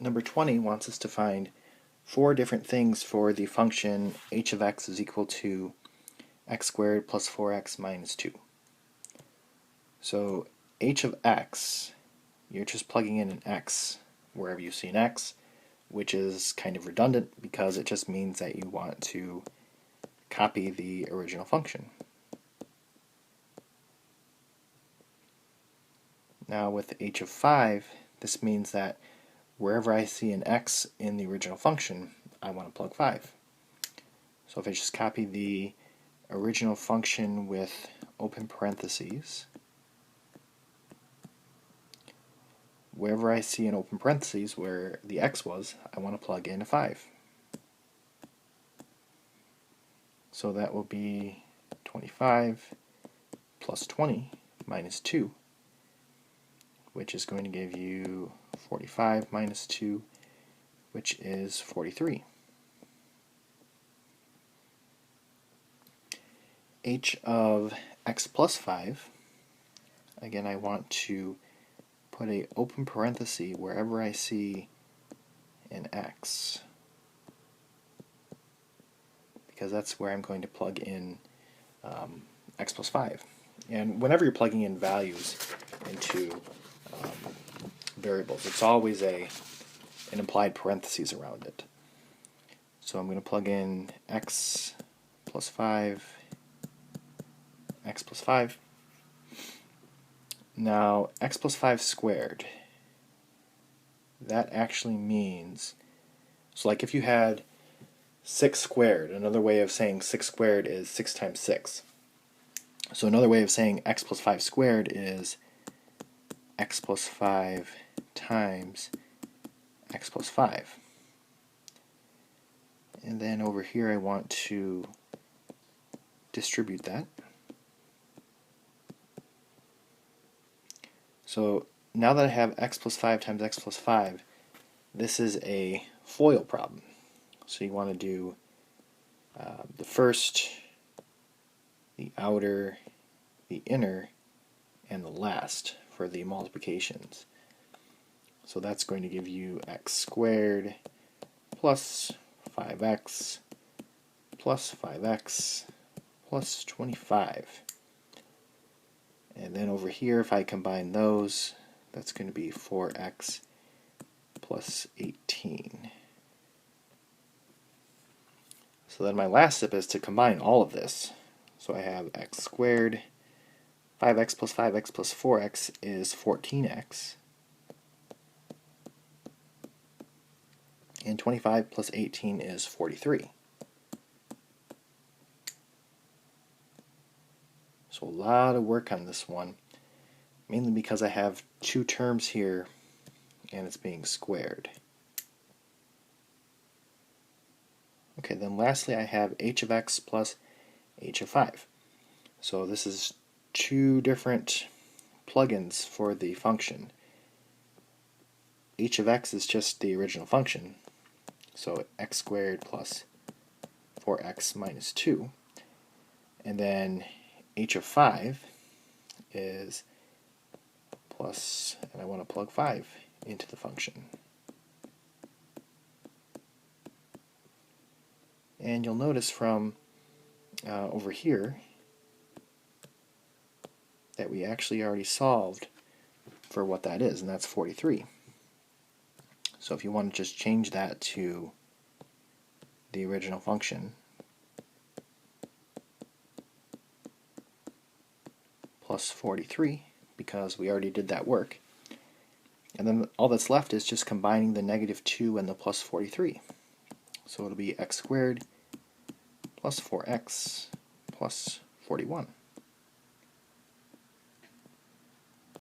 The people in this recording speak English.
Number 20 wants us to find four different things for the function h of x is equal to x squared plus 4x minus 2. So h of x, you're just plugging in an x wherever you see an x, which is kind of redundant because it just means that you want to copy the original function. Now with h of 5, this means that wherever I see an x in the original function, I want to plug 5. So if I just copy the original function with open parentheses, wherever I see an open parentheses where the x was, I want to plug in a 5. So that will be 25 plus 20 minus 2, which is going to give you 45 minus 2, which is 43. H of x plus 5, again I want to put a open parenthesis wherever I see an x, because that's where I'm going to plug in x plus 5. And whenever you're plugging in values into variables, it's always an implied parentheses around it. So I'm going to plug in x plus 5, x plus 5. Now, x plus 5 squared, that actually means, so like if you had 6 squared, another way of saying 6 squared is 6 times 6. So another way of saying x plus 5 squared is x plus 5 times x plus 5. And then over here I want to distribute that. So now that I have x plus 5 times x plus 5, this is a FOIL problem. So you want to do the first, the outer, the inner, and the last for the multiplications. So that's going to give you x squared plus 5x plus 5x plus 25. And then over here, if I combine those, that's going to be 4x plus 18. So then my last step is to combine all of this. So I have x squared, 5x plus 5x plus 4x is 14x. And 25 plus 18 is 43. So a lot of work on this one, mainly because I have two terms here and it's being squared. Okay, then lastly I have h of x plus h of 5. So this is two different plugins for the function. H of x is just the original function, so x squared plus 4x minus 2. And then h of 5 is plus, and I want to plug 5 into the function. And you'll notice from over here that we actually already solved for what that is, and that's 43. So if you want to just change that to the original function, plus 43, because we already did that work. And then all that's left is just combining the negative 2 and the plus 43. So it'll be x squared plus 4x plus 41.